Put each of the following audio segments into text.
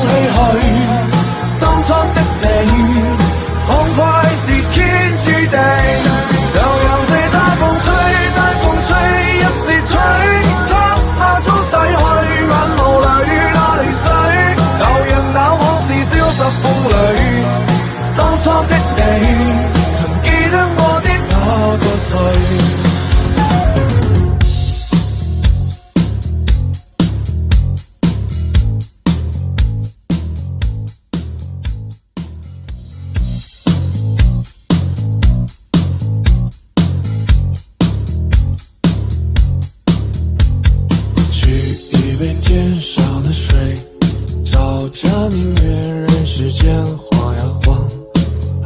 唏噓。當初的你，歡快是天注定，就讓這大風吹，大風吹，一直吹，漆黑中洗去眼眸裏那淚水，就讓那往事消失風裏。當初的你，曾記得我的那個誰？天上的水，照着明月，人世间晃呀晃，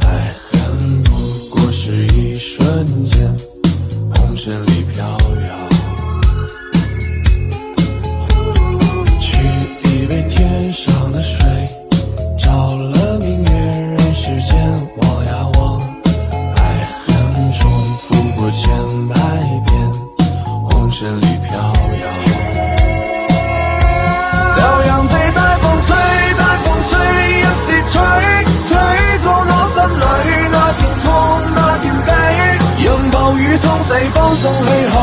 爱恨不过是一瞬间，红尘里飘摇。取一杯天上的水，照了明月，人世间望呀望，爱恨重复过千百遍，红尘里飘摇。就讓這大風吹，大風吹，一直吹，吹咗我心裏那片痛，那片悲，讓暴雨沖洗放縱唏噓。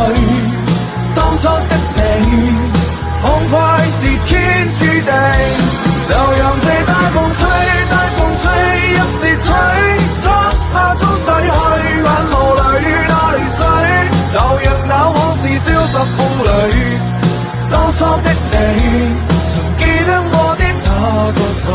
當初的你，歡快是天注定，就讓這大風吹，大風吹，一直吹，漆黑中洗去眼眸裏那淚水，就讓那往事消失風裏。當初的你，曾記得我的那個誰？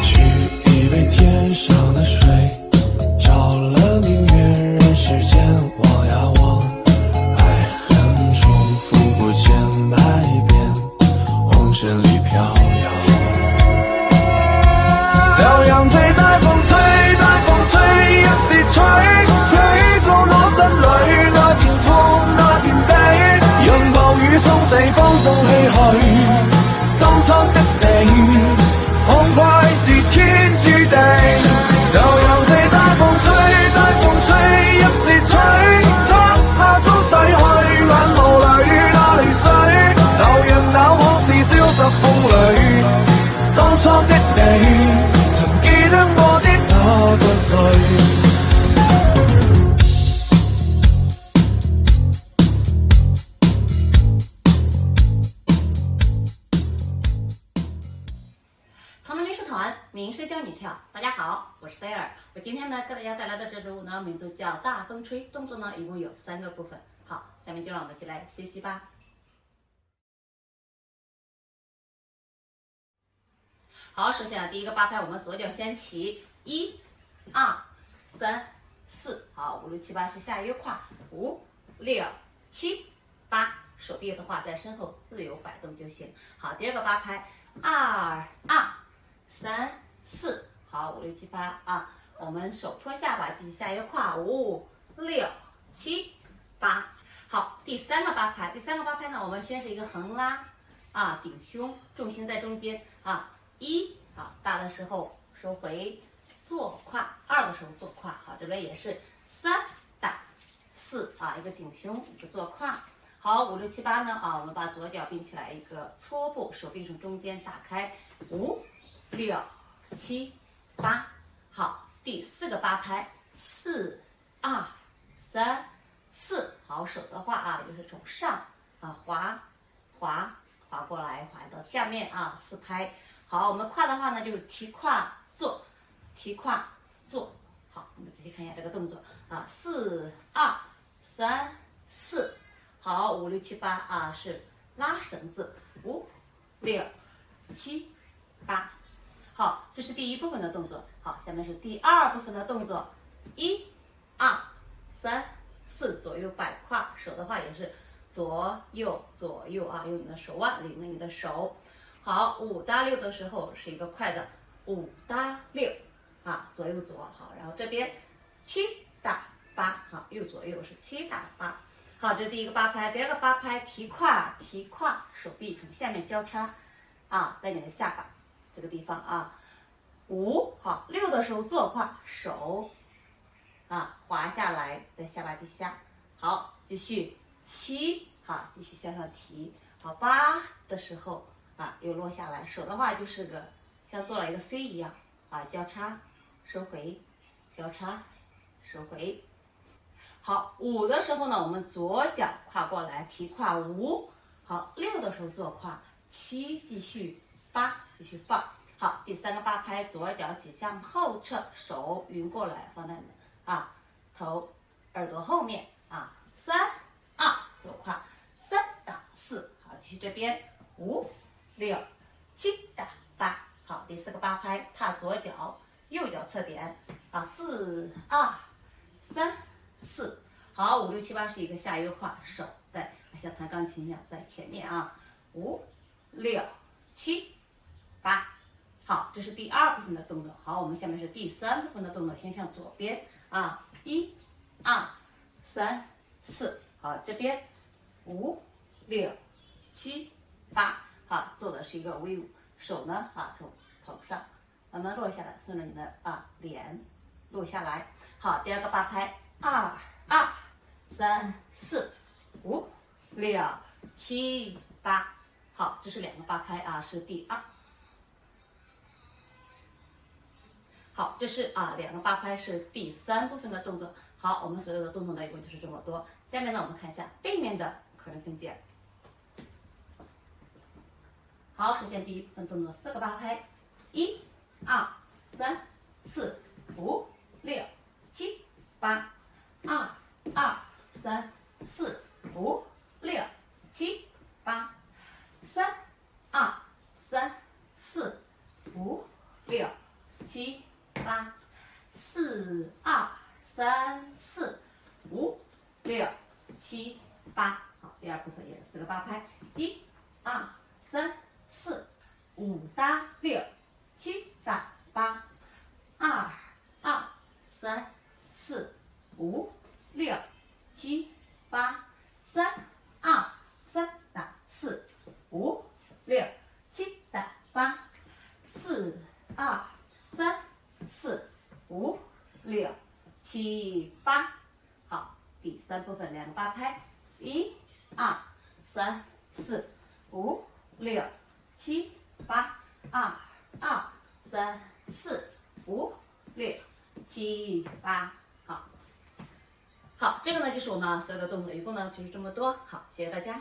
取一杯天上的水，照了明月，人世间望呀望，爱恨重复过千百遍，红尘里飘摇。就讓這大風吹，大風吹，一直吹，吹咗我心裏那片痛，那片悲，讓暴雨沖洗放縱唏噓。當初的你，歡快是天注定，就讓這大風吹，大風吹，一直吹，漆黑中洗去眼眸裏那淚水，就讓那往事消失風裏。當初的你，曾記得我的那個誰？唐人民社团名师教你跳，大家好，我是贝尔。我今天呢给大家带来的这支舞呢，名字叫大风吹，动作呢一共有3个部分。好，下面就让我们一起来学习吧。好，首先第一个8拍，我们左脚先起，1、2、3、4，好，5、6、7、8是下约胯，5、6、7、8，手臂的话在身后自由摆动就行。好，第二个8拍，2、2、3、4，好，5、6、7、8啊，我们手托下巴，继续下约胯，5、6、7、8。好，第3个8拍，呢，我们先是一个横拉啊，顶胸，重心在中间啊。1啊，大的时候收回，坐胯；2的时候坐胯。好，这边也是3大，4啊，一个顶胸，一个坐胯。好，5、6、7、8呢啊，我们把左脚并起来，一个搓步，手臂从中间打开，5、6、7、8。好，第4个8拍，4、2、3、4。好，手的话啊，就是从上啊滑过来，滑到下面啊，4拍。好，我们胯的话呢，就是提胯坐，提胯坐。好，我们仔细看一下这个动作啊，4、2、3、4。好，5、6、7、8啊，是拉绳子，5、6、7、8。好，这是第1部分的动作。好，下面是第2部分的动作，1、2、3、4，左右摆胯，手的话也是左右啊，用你的手腕领着你的手。好，5搭6的时候是一个快的5搭6啊，左右左。好，然后这边7打8，好，右左右是7打8。好，这是第一个八拍。第二个八拍，提胯，提胯，手臂从下面交叉，在你的下巴这个地方5，好，6的时候坐胯，手滑下来，在下巴底下。好，继续7，好，继续向上提。好，8的时候又落下来，手的话就是个像做了一个 C 一样交叉收回，交叉收回。好，5的时候呢，我们左脚跨过来提胯5，好，6的时候坐胯7，继续8，继续放。好，第3个八拍，左脚挤向后侧，手匀过来放在头耳朵后面3、2，左胯3打4，好，继续这边5、6、7打8。好，第4个八拍，踏左脚，右脚侧点4、2、3、4。好，5、6、7、8是一个下约胯，手在像弹钢琴一样在前面5、6、7、8。好，这是第2部分的动作。好，我们下面是第3部分的动作，先向左边1、2、3、4。好，这边5、6、7、8。好，做的是一个 V5，手呢从头上慢慢落下来，顺着你的脸落下来。好，第2个八拍2、2、3、4、5、6、7、8。好，这是2个八拍是第2。好，这是2个八拍是第3部分的动作。好，我们所有的动作呢，一共就是这么多。下面呢，我们看一下背面的可能分解。好，首先第1部分动作4个八拍，1、2、3、4、5、6、7、8。2、2、3、4、5、6、7、8。3、2、3、4、5、6、7、8。4、2、3、4、5、6、7、8。好，第2部分也是4个八拍，1、2、3、4、5搭6、7搭8。2、2、3、4、5、6、7、8。3、2、3打4、5、6、7打8。4、2、3、4、5、6、7、8。好，第3部分2个八拍，1、2、3、4、5、6、7、8。2、2、3、4、5、6、7、8。好，这个呢就是我们所有的动作，一共呢就是这么多。好，谢谢大家。